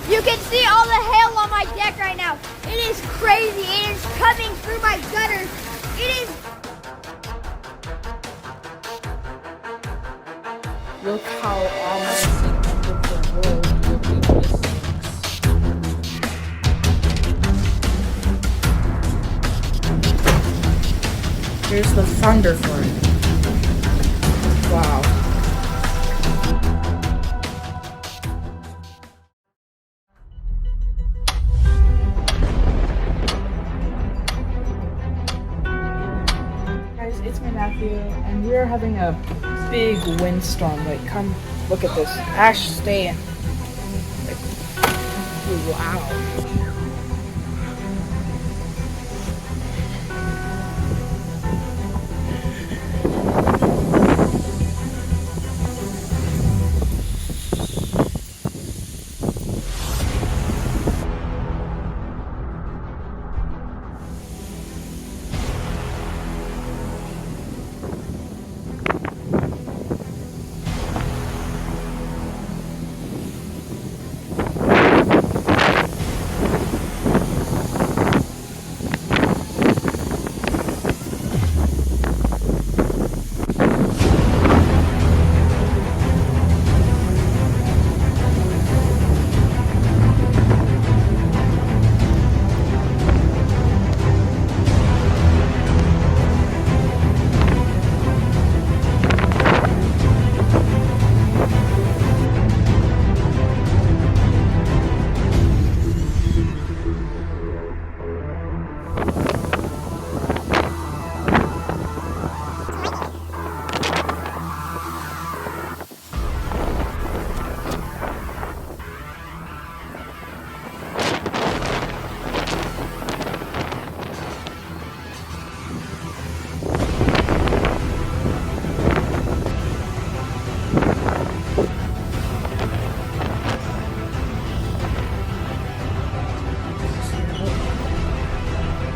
You can see all the hail on my deck right now. It is crazy. It is coming through my gutters. It is. Look how ominous and unpredictable this looks. Here's the Thunderstorm. Wow. Guys, it's me, Matthew, and we're having a big windstorm. Like, come look at this. Ash, stay in. Like, wow.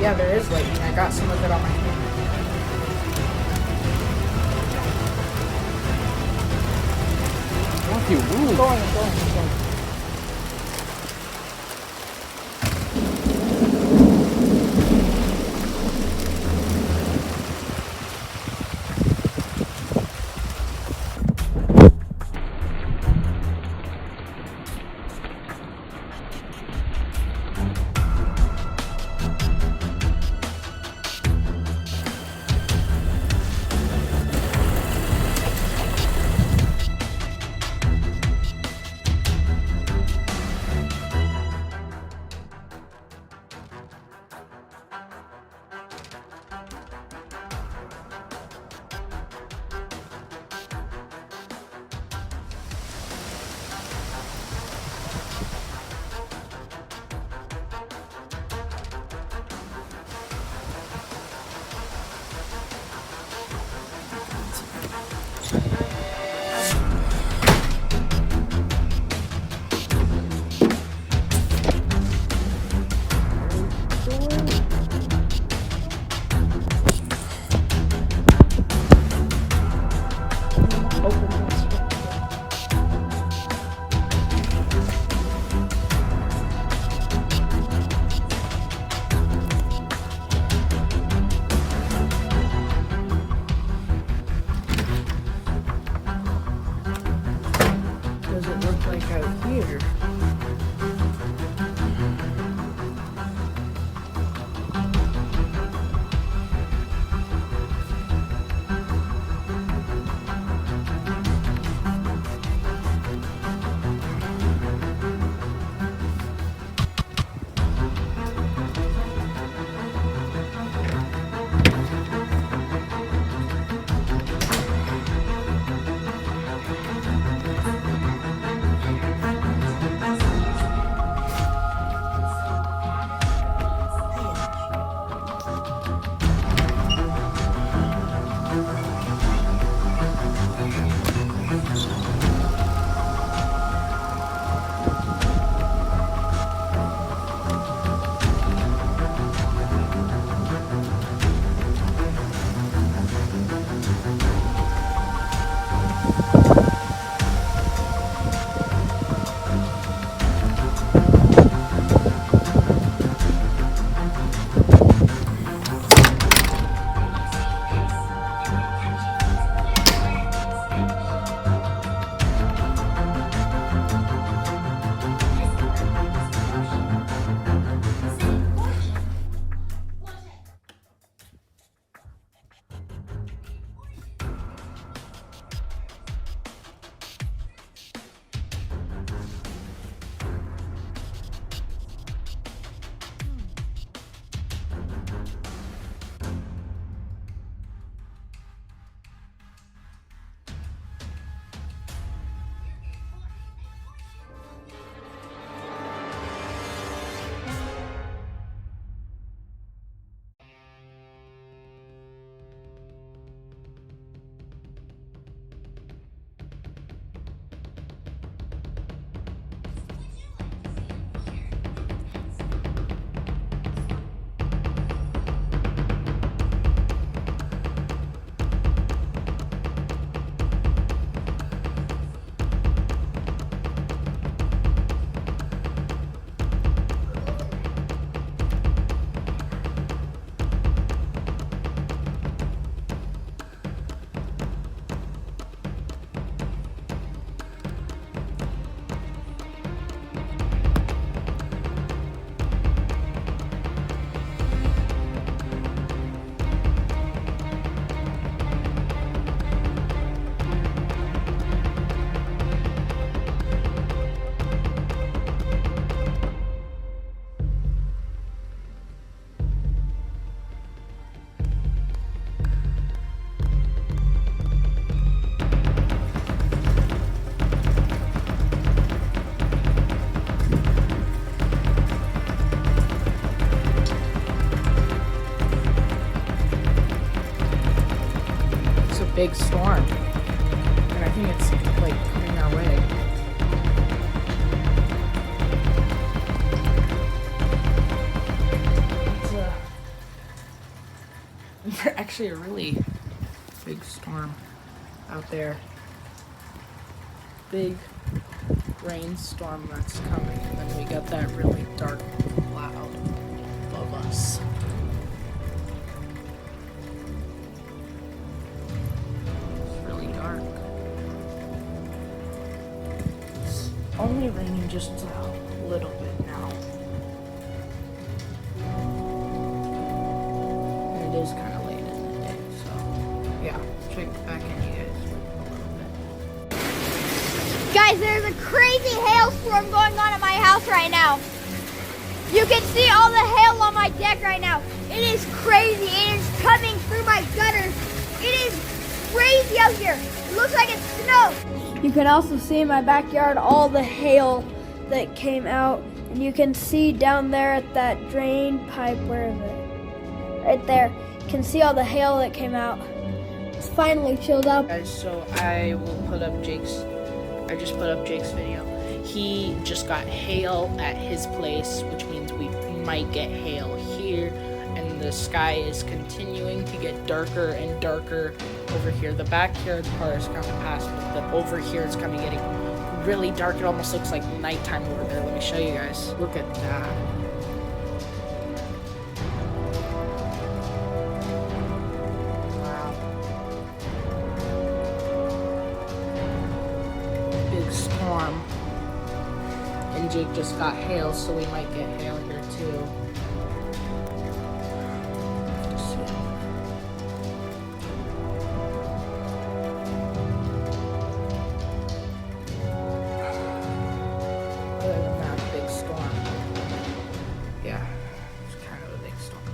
Yeah, there is lightning. I got some of it on my camera. Matthew, move. I'm going. Does it look like out here? big storm. And I think it's like coming our way. It's actually a really big storm out there. Big rainstorm that's coming, and then we got that really dark cloud above us. It's really dark. It's only raining just a little bit now. And it is kind of late in the day, so yeah, check back in, you guys. Guys, there's a crazy hailstorm going on at my house right now. You can see all the hail on my deck right now. It is crazy. It is coming through my gutters. It is crazy out here. It looks like it's snow. You can also see in my backyard all the hail that came out. And you can see down there at that drain pipe, where is it? Right there. You can see all the hail that came out. It's finally chilled up. Guys, so I will put up I just put up Jake's video. He just got hail at his place, which means we might get hail here, and the sky is continuing to get darker and darker over here. The backyard part is kind of past, but over here it's kind of getting really dark. It almost looks like nighttime over there. Let me show you guys. Look at that. Storm, and Jake just got hail, so we might get hail here too. Other than that, big storm. Yeah, it's kind of a big storm.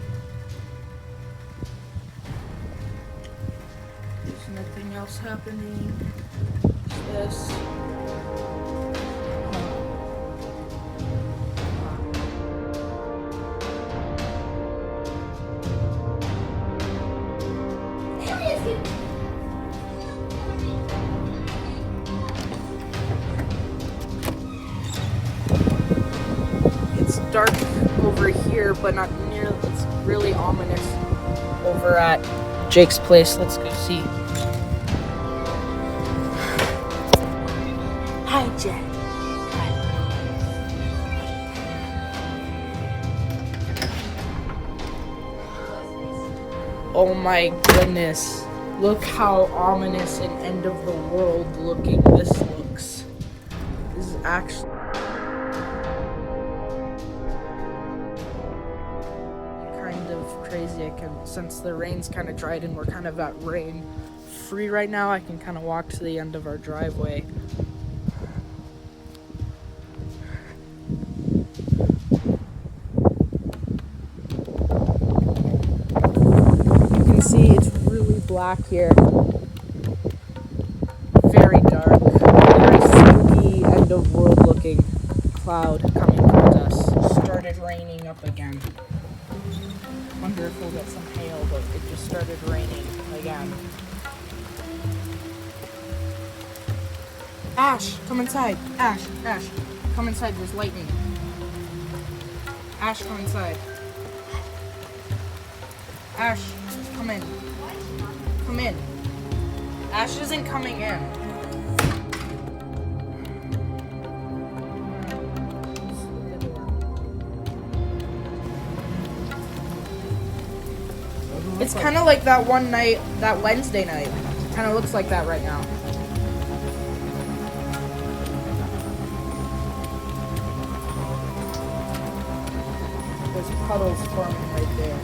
There's nothing else happening. This. It's dark over here, but not near. It's really ominous over at Jake's place. Let's go see. Hi, Jake. Hi. Oh my goodness. Look how ominous and end of the world looking this looks. This is actually kind of crazy. Since the rain's kind of dried and we're kind of at rain free right now, I can kind of walk to the end of our driveway. See, it's really black here. Very dark. Very spooky, end of world looking cloud coming towards us. Started raining up again. Wonder if we'll get some hail, but it just started raining again. Ash, come inside. Ash, come inside. There's lightning. Ash, come inside. Ash, come in. Come in. Ash isn't coming in. It's kind of like that one night, that Wednesday night. Kind of looks like that right now. There's puddles forming right there.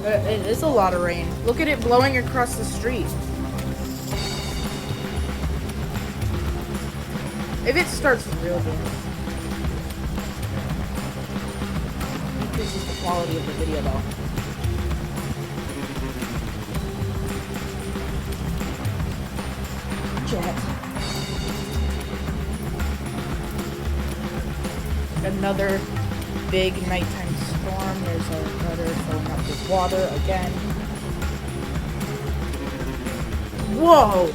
It is a lot of rain. Look at it blowing across the street. If it starts real big. This is the quality of the video though. Jet. Another big nighttime storm. There's a gutter filling up with water again. Whoa!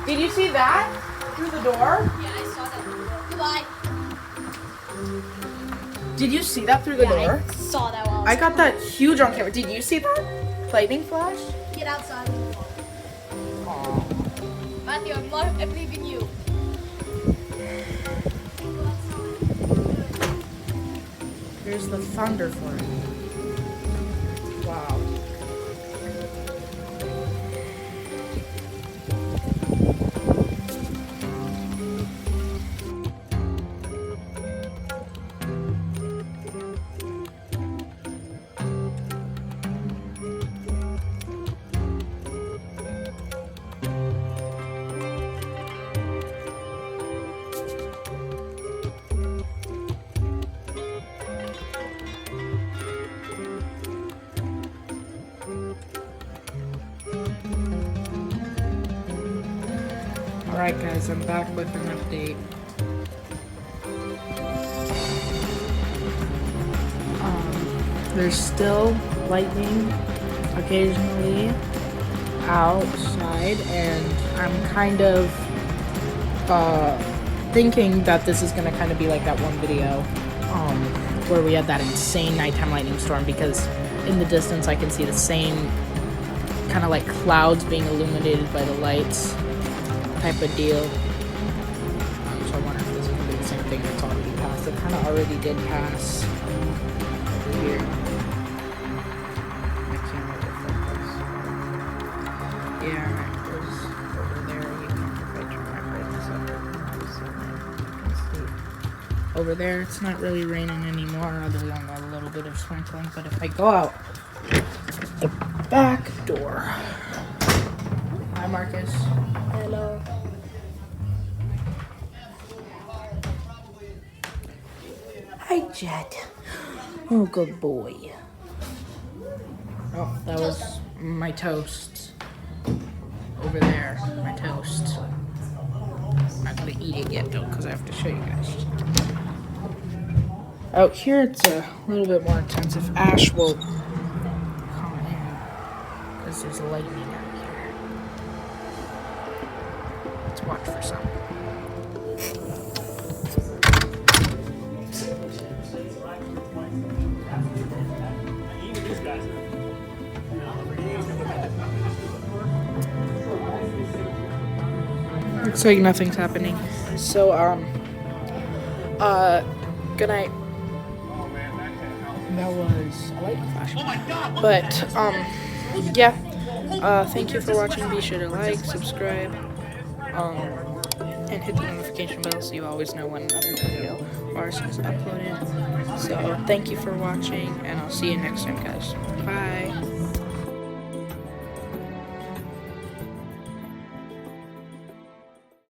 Did you see that? Through the door? Yeah, I saw that. Goodbye. Did you see that through the door? I saw that while I got that huge on camera. Did you see that? Lightning flash? Get outside. Aww. Matthew, I believe in you. Here's the Thunderstorm. Wow. Alright guys, I'm back with an update. There's still lightning occasionally outside, and I'm kind of thinking that this is gonna kind of be like that one video where we had that insane nighttime lightning storm, because in the distance I can see the same kind of like clouds being illuminated by the lights type of deal. So I wonder if this is gonna be the same thing that's already passed. It kind of already did pass over here. My camera will focus. Yeah, it was over there. You can, if I turn my brightness up, you can see over there. It's not really raining anymore, other than a little bit of sprinkling. But if I go out the back door, hi Marcus. Hello. Hi, Jet. Oh, good boy. Oh, that was my toast. Over there, my toast. I'm not gonna eat it yet, though, because I have to show you guys. Out here, it's a little bit more intensive. Ash will come in, because there's lightning out here. Let's watch for some. Looks like nothing's happening. So, good night. That was a lightning flash. But, yeah. Thank you for watching. Be sure to like, subscribe, and hit the notification bell so you always know when another video of ours is uploaded. So, thank you for watching, and I'll see you next time, guys. Bye.